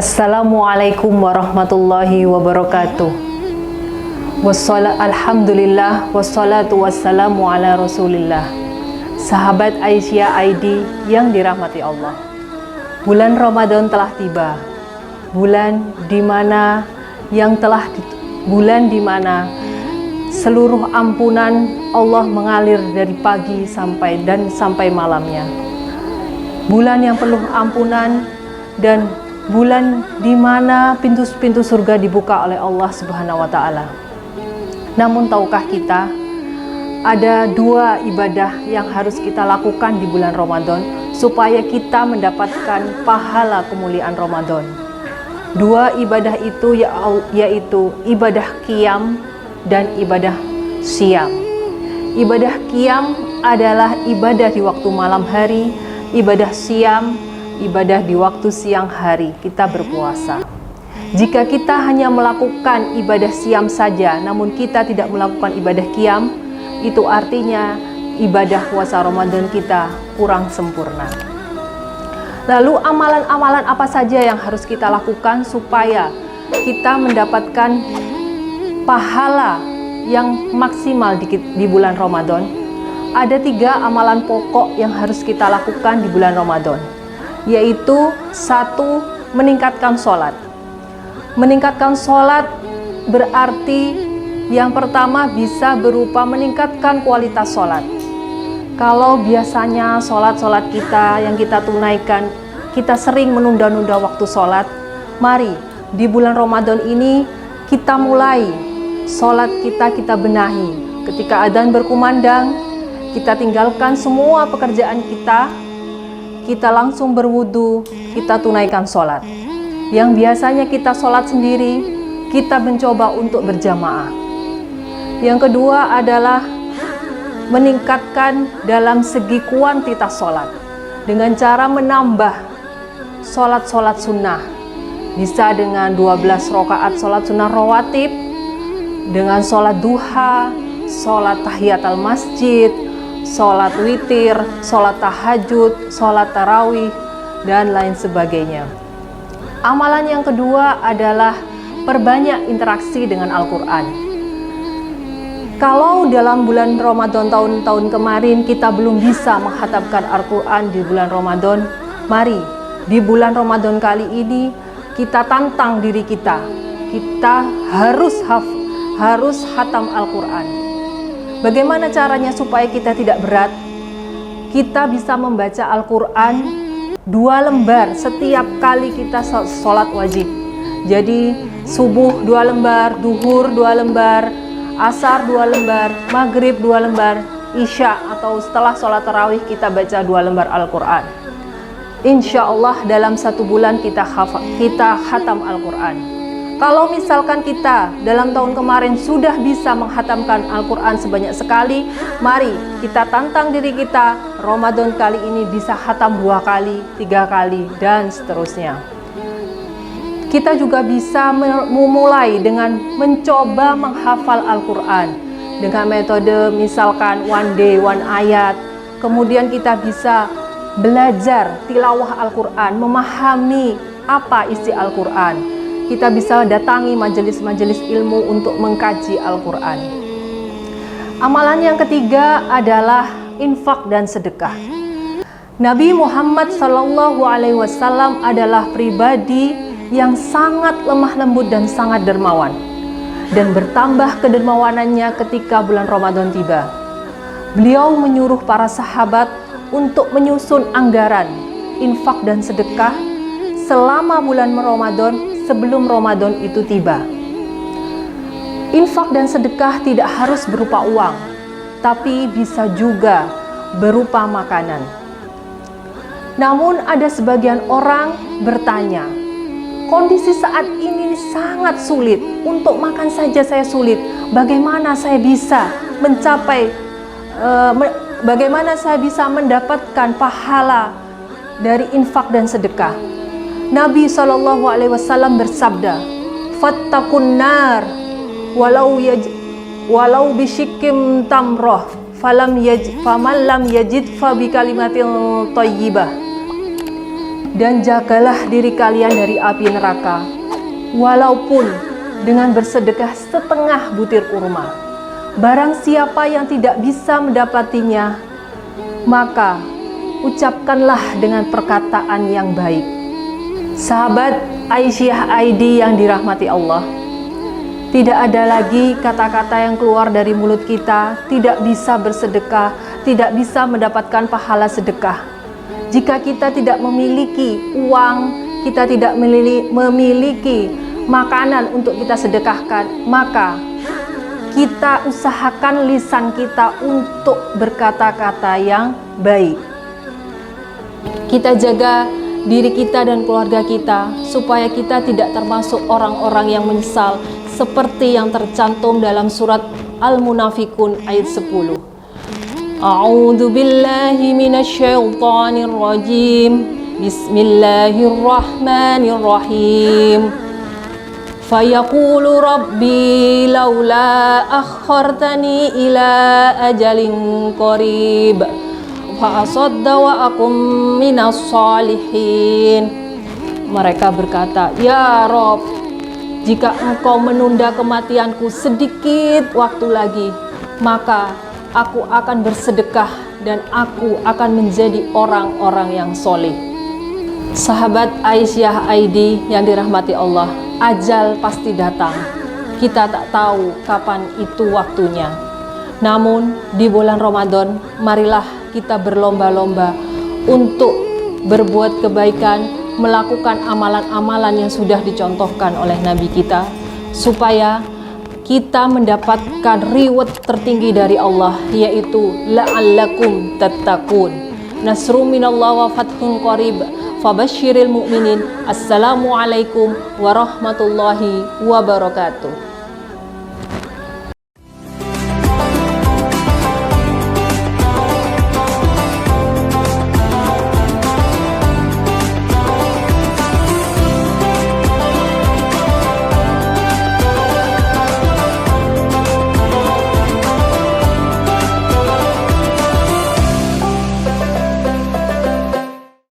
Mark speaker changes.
Speaker 1: Assalamualaikum warahmatullahi wabarakatuh. Alhamdulillah wassalatu wassalamu ala rasulillah. Sahabat Aisyah ID yang dirahmati Allah, bulan Ramadan telah tiba. Bulan di mana seluruh ampunan Allah mengalir dari pagi sampai malamnya. Bulan yang penuh ampunan dan bulan di mana pintu-pintu surga dibuka oleh Allah Subhanahu wa taala. Namun tahukah kita, ada dua ibadah yang harus kita lakukan di bulan Ramadan supaya kita mendapatkan pahala kemuliaan Ramadan. Dua ibadah itu yaitu ibadah qiyam dan ibadah syiyam. Ibadah qiyam adalah ibadah di waktu malam hari, ibadah syiyam ibadah di waktu siang hari, kita berpuasa. Jika kita hanya melakukan ibadah syiyam saja, namun kita tidak melakukan ibadah qiyam, itu artinya ibadah puasa Ramadan kita kurang sempurna. Lalu amalan-amalan apa saja yang harus kita lakukan supaya kita mendapatkan pahala yang maksimal di bulan Ramadan? Ada 3 amalan pokok yang harus kita lakukan di bulan Ramadan, yaitu 1, meningkatkan sholat. Meningkatkan sholat berarti yang pertama bisa berupa meningkatkan kualitas sholat. Kalau biasanya sholat kita yang kita tunaikan, kita sering menunda-nunda waktu sholat, mari di bulan Ramadan ini kita mulai sholat kita benahi. Ketika adzan berkumandang, kita tinggalkan semua pekerjaan kita langsung berwudu, kita tunaikan sholat. Yang biasanya kita sholat sendiri, kita mencoba untuk berjamaah. Yang kedua adalah meningkatkan dalam segi kuantitas sholat dengan cara menambah sholat sunnah. Bisa dengan 12 rakaat sholat sunnah rawatib, dengan sholat duha, sholat tahiyatul masjid, sholat witir, sholat tahajud, sholat tarawih, dan lain sebagainya. Amalan yang kedua adalah perbanyak interaksi dengan Al-Quran. Kalau dalam bulan Ramadan tahun-tahun kemarin kita belum bisa menghatamkan Al-Quran di bulan Ramadan, mari di bulan Ramadan kali ini kita tantang diri kita harus hatam Al-Quran. Bagaimana caranya supaya kita tidak berat? Kita bisa membaca Al-Quran 2 lembar setiap kali kita sholat wajib. Jadi subuh 2 lembar, duhur 2 lembar, asar 2 lembar, maghrib 2 lembar, isya atau setelah sholat tarawih kita baca 2 lembar Al-Quran. Insya Allah dalam 1 bulan kita khatam Al-Quran. Kalau misalkan kita dalam tahun kemarin sudah bisa menghatamkan Al-Quran sebanyak sekali, mari kita tantang diri kita, Ramadan kali ini bisa khatam 2 kali, 3 kali, dan seterusnya. Kita juga bisa memulai dengan mencoba menghafal Al-Quran dengan metode misalkan one day, one ayat. Kemudian kita bisa belajar tilawah Al-Quran, memahami apa isi Al-Quran. Kita bisa datangi majelis-majelis ilmu untuk mengkaji Al-Quran. Amalan yang ketiga adalah infak dan sedekah. Nabi Muhammad SAW adalah pribadi yang sangat lemah lembut dan sangat dermawan. Dan bertambah kedermawanannya ketika bulan Ramadan tiba. Beliau menyuruh para sahabat untuk menyusun anggaran infak dan sedekah selama bulan Ramadan sebelum Ramadan itu tiba. Infak dan sedekah tidak harus berupa uang, tapi bisa juga berupa makanan. Namun ada sebagian orang bertanya, kondisi saat ini sangat sulit, untuk makan saja saya sulit, bagaimana saya bisa bagaimana saya bisa mendapatkan pahala dari infak dan sedekah? Nabi SAW bersabda, "Fattaqun nar walau bisyikkim tamroh faman lam yajid fa bi kalimatin thayyibah." dan jagalah diri kalian dari api neraka, walaupun dengan bersedekah setengah butir kurma. Barang siapa yang tidak bisa mendapatinya, maka ucapkanlah dengan perkataan yang baik. Sahabat Aisyah Aidi yang dirahmati Allah, tidak ada lagi kata-kata yang keluar dari mulut kita tidak bisa bersedekah, tidak bisa mendapatkan pahala sedekah. Jika kita tidak memiliki uang, kita tidak memiliki makanan untuk kita sedekahkan, maka kita usahakan lisan kita untuk berkata-kata yang baik. Kita jaga diri kita dan keluarga kita supaya kita tidak termasuk orang-orang yang menyesal seperti yang tercantum dalam surat Al-Munafikun ayat 10. A'udzu billahi minasyaitonir rajim. Bismillahirrahmanirrahim. Fayaqulu rabbi laula akhartani ila ajalin qarib fa asadda wa akum minas shalihin. Mereka berkata, "Ya Rabb, jika engkau menunda kematianku sedikit waktu lagi, maka aku akan bersedekah dan aku akan menjadi orang-orang yang soleh." Sahabat Aisyah Aidi yang dirahmati Allah, ajal pasti datang. Kita tak tahu kapan itu waktunya. Namun di bulan Ramadan, marilah kita berlomba-lomba untuk berbuat kebaikan, melakukan amalan-amalan yang sudah dicontohkan oleh Nabi kita, supaya kita mendapatkan reward tertinggi dari Allah, yaitu la'allakum tattaqun. Nasrum minallah wa fathun qarib. Fabashshiril mu'minin. Assalamualaikum warahmatullahi wabarakatuh.